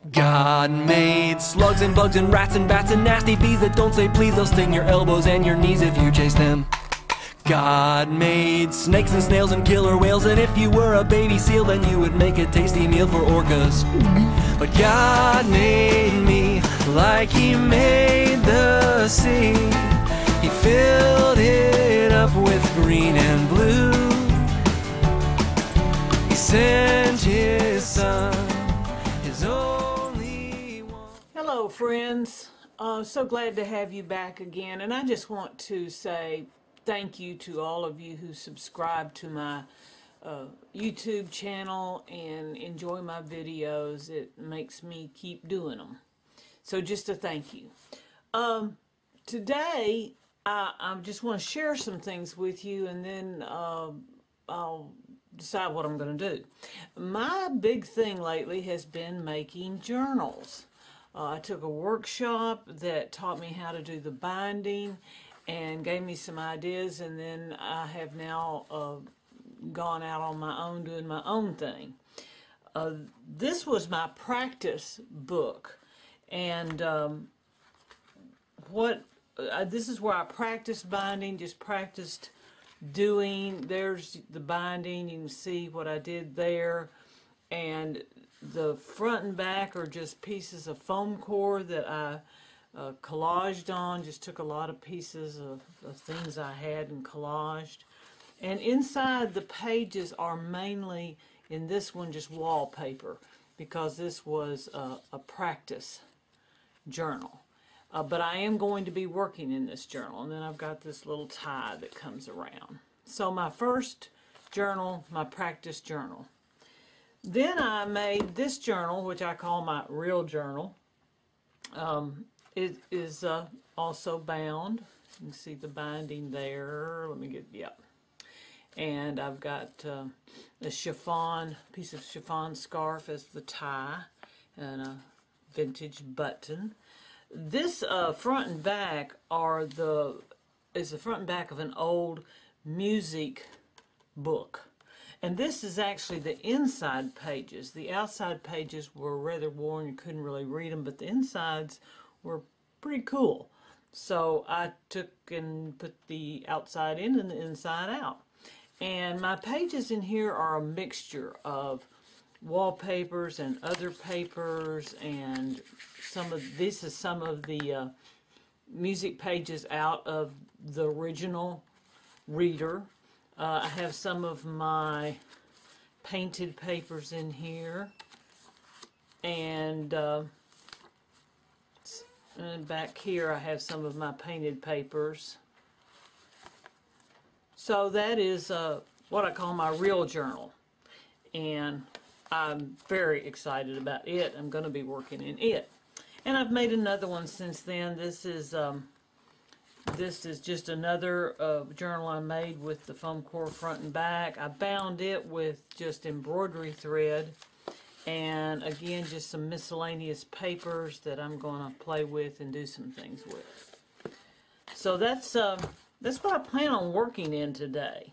God made slugs and bugs and rats and bats and nasty bees that don't say please. They'll sting your elbows and your knees if you chase them. God made snakes and snails and killer whales, and if you were a baby seal then you would make a tasty meal for orcas. But God made me like He made the sea. He filled it up with green and blue. He sent His Son, His only one. Hello friends, so glad to have you back again, and I just want to say thank you to all of you who subscribe to my YouTube channel and enjoy my videos. It makes me keep doing them. So just a thank you. Today I just want to share some things with you, and then I'll decide what I'm going to do. My big thing lately has been making journals. I took a workshop that taught me how to do the binding and gave me some ideas, and then I have now gone out on my own doing my own thing. This was my practice book, and this is where I practiced binding, just practiced doing. There's the binding, you can see what I did there, and the front and back are just pieces of foam core that I collaged on. Just took a lot of pieces of things I had and collaged. And inside the pages are mainly, in this one, just wallpaper, because this was a practice journal. But I am going to be working in this journal, and then I've got this little tie that comes around. So my first journal, my practice journal. Then I made this journal, which I call my real journal. It is also bound. You can see the binding there. Let me get, yep. And I've got a chiffon, piece of chiffon scarf as the tie, and a vintage button. This front and back is the front and back of an old music book. And this is actually the inside pages. The outside pages were rather worn, you couldn't really read them, but the insides were pretty cool. So I took and put the outside in and the inside out. And my pages in here are a mixture of wallpapers and other papers, and this is some of the music pages out of the original reader. I have some of my painted papers in here, and back here I have some of my painted papers. So that is what I call my real journal, and I'm very excited about it. I'm going to be working in it, and I've made another one since then. This is just another journal I made with the foam core front and back. I bound it with just embroidery thread, and again just some miscellaneous papers that I'm going to play with and do some things with. So that's what I plan on working in today.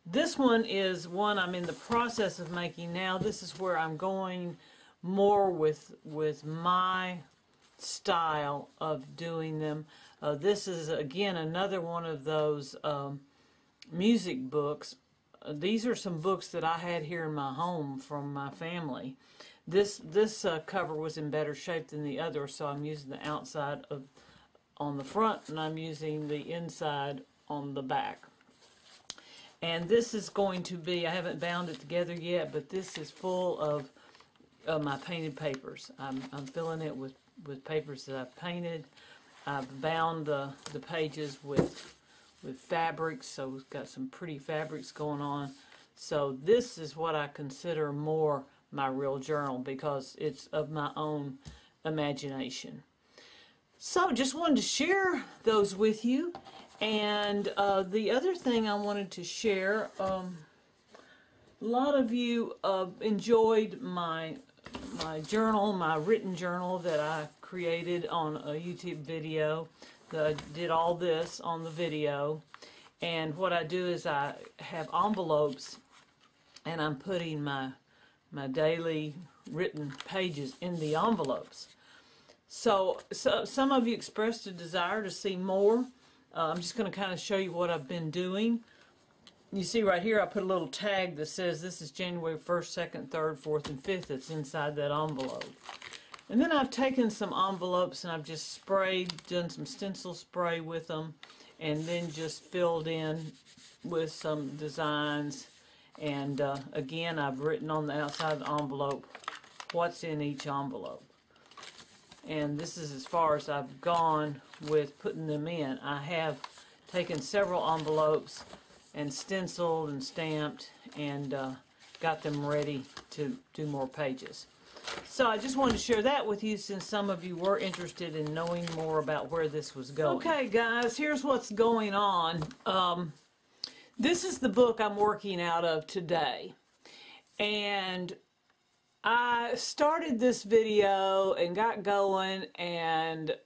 This one is one I'm in the process of making now. This is where I'm going more with my style of doing them. This is again another one of those music books. These are some books that I had here in my home from my family. This cover was in better shape than the other, so I'm using the outside on the front, and I'm using the inside on the back. And this is going to be, I haven't bound it together yet, but this is full of my painted papers. I'm filling it with papers that I've painted. I've bound the pages with fabrics, so we've got some pretty fabrics going on. So this is what I consider more my real journal, because it's of my own imagination. So just wanted to share those with you. And the other thing I wanted to share, a lot of you enjoyed my journal, my written journal that I created on a YouTube video. I did all this on the video, and what I do is I have envelopes, and I'm putting my my daily written pages in the envelopes. So some of you expressed a desire to see more. I'm just going to kind of show you what I've been doing. You see right here I put a little tag that says this is January 1st, 2nd, 3rd, 4th, and 5th. That's inside that envelope. And then I've taken some envelopes and I've just sprayed, done some stencil spray with them, and then just filled in with some designs. And again, I've written on the outside of the envelope what's in each envelope. And this is as far as I've gone with putting them in. I have taken several envelopes and stenciled and stamped and got them ready to do more pages. So I just wanted to share that with you since some of you were interested in knowing more about where this was going. Okay guys, here's what's going on. This is the book I'm working out of today. And I started this video and got going, and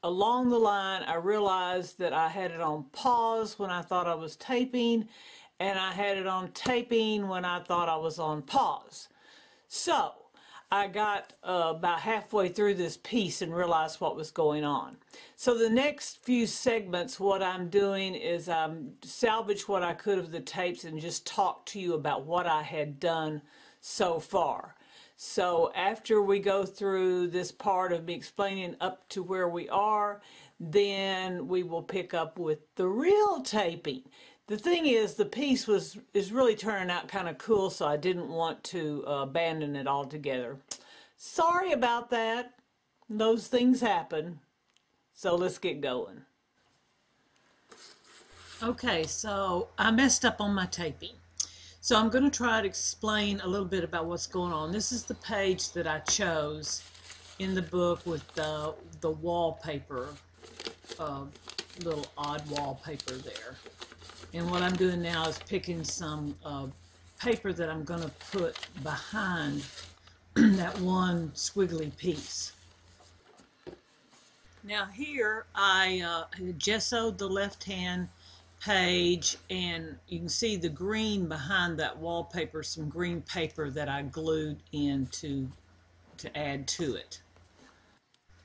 along the line I realized that I had it on pause when I thought I was taping, and I had it on taping when I thought I was on pause. So I got about halfway through this piece and realized what was going on. So the next few segments, what I'm doing is salvage what I could of the tapes and just talk to you about what I had done so far. So after we go through this part of me explaining up to where we are, then we will pick up with the real taping. The thing is, the piece is really turning out kind of cool, so I didn't want to abandon it altogether. Sorry about that. Those things happen. So let's get going. Okay, so I messed up on my taping. So I'm going to try to explain a little bit about what's going on. This is the page that I chose in the book with the wallpaper, little odd wallpaper there. And what I'm doing now is picking some paper that I'm going to put behind that one squiggly piece. Now here I gessoed the left-hand page, and you can see the green behind that wallpaper, some green paper that I glued in to add to it.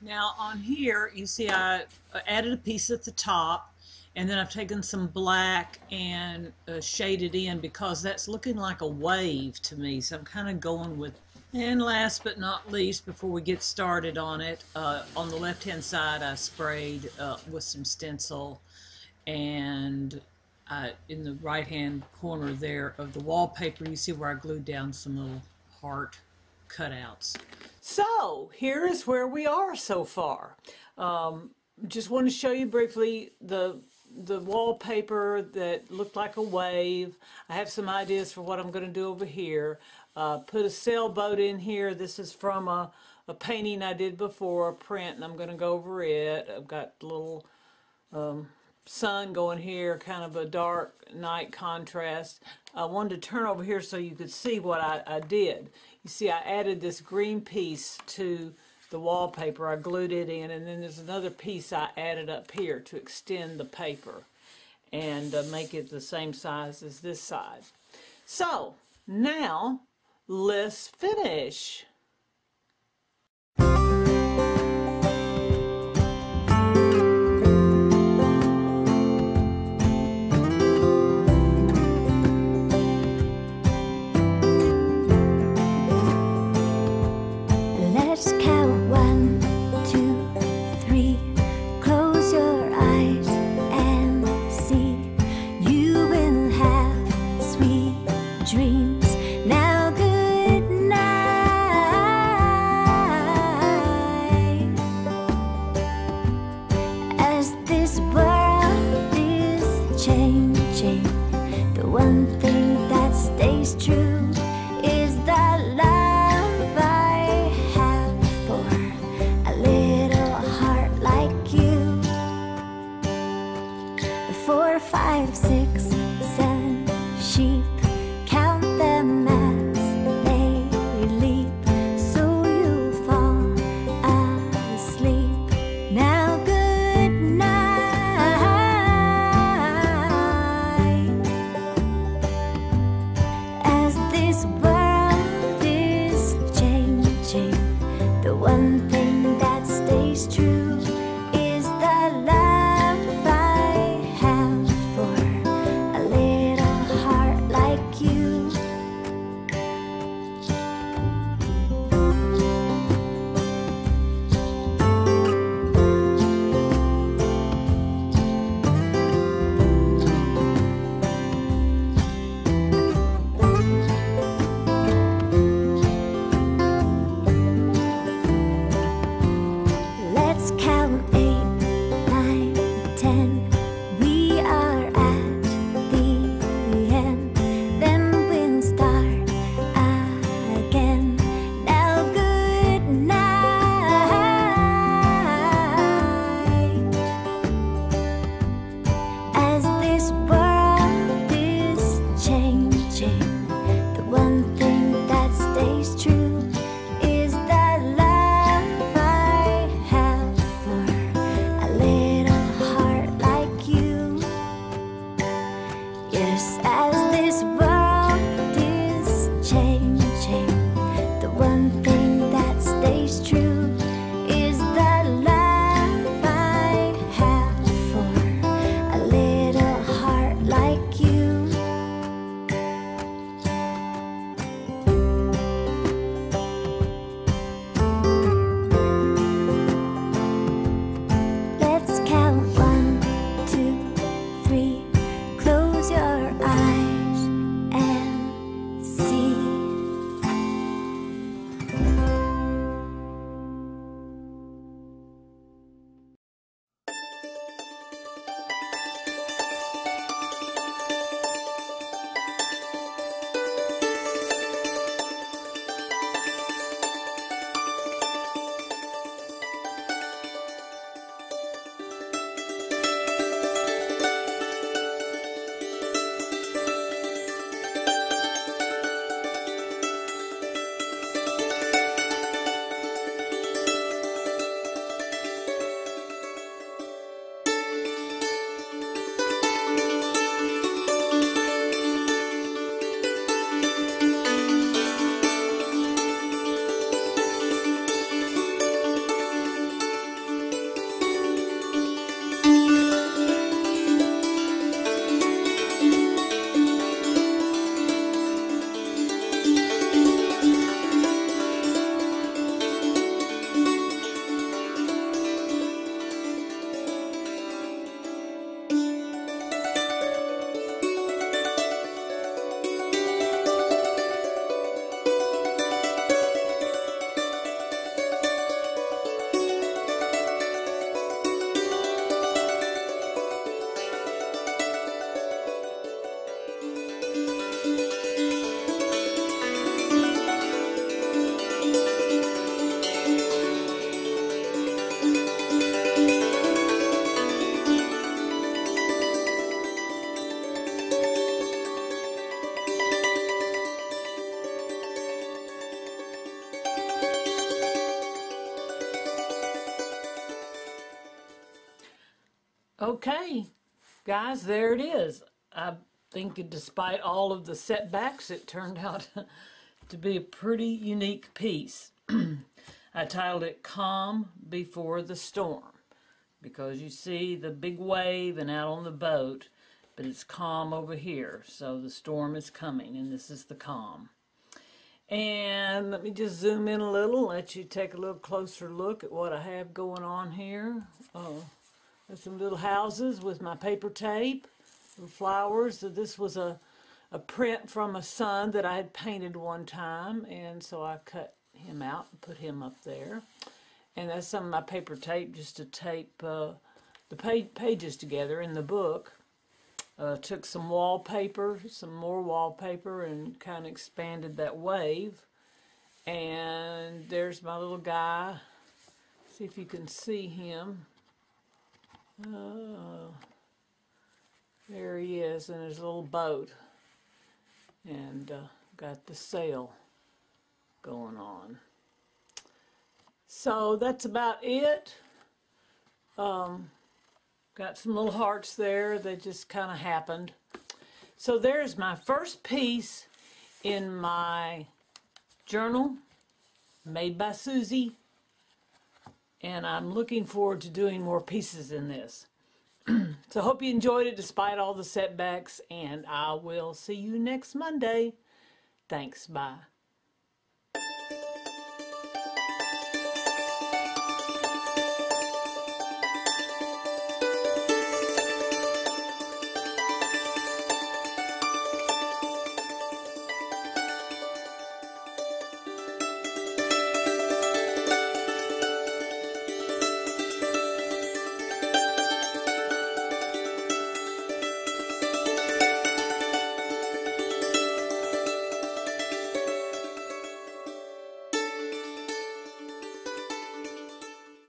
Now on here you see I added a piece at the top, and then I've taken some black and shaded in because that's looking like a wave to me, so I'm kind of going with. And last but not least, before we get started on it, on the left hand side I sprayed with some stencil, and in the right hand corner there of the wallpaper you see where I glued down some little heart cutouts. So here is where we are so far. Just want to show you briefly the wallpaper that looked like a wave. I have some ideas for what I'm going to do over here. Put a sailboat in here. This is from a painting I did before, a print, and I'm going to go over it. I've got a little sun going here, kind of a dark night contrast. I wanted to turn over here so you could see what I did. You see I added this green piece to the wallpaper. I glued it in, and then there's another piece I added up here to extend the paper and make it the same size as this side. So now let's finish. Let's count 1, 2, 3. Close your eyes and see. You will have sweet dreams. Now good night. Okay, guys, there it is. I think despite all of the setbacks, it turned out to be a pretty unique piece. I titled it Calm Before the Storm, because you see the big wave and out on the boat, but it's calm over here, so the storm is coming, and this is the calm. And let me just zoom in a little, let you take a little closer look at what I have going on here. There's some little houses with my paper tape, little flowers. So this was a print from a sun that I had painted one time, and so I cut him out and put him up there. And that's some of my paper tape just to tape the pages together in the book. Took some wallpaper, some more wallpaper, and kind of expanded that wave. And there's my little guy. See if you can see him. There he is in his little boat. And got the sail going on. So that's about it. Got some little hearts there that just kind of happened. So there's my first piece in my journal made by Suzi. And I'm looking forward to doing more pieces in this. So I hope you enjoyed it despite all the setbacks. And I will see you next Monday. Thanks. Bye.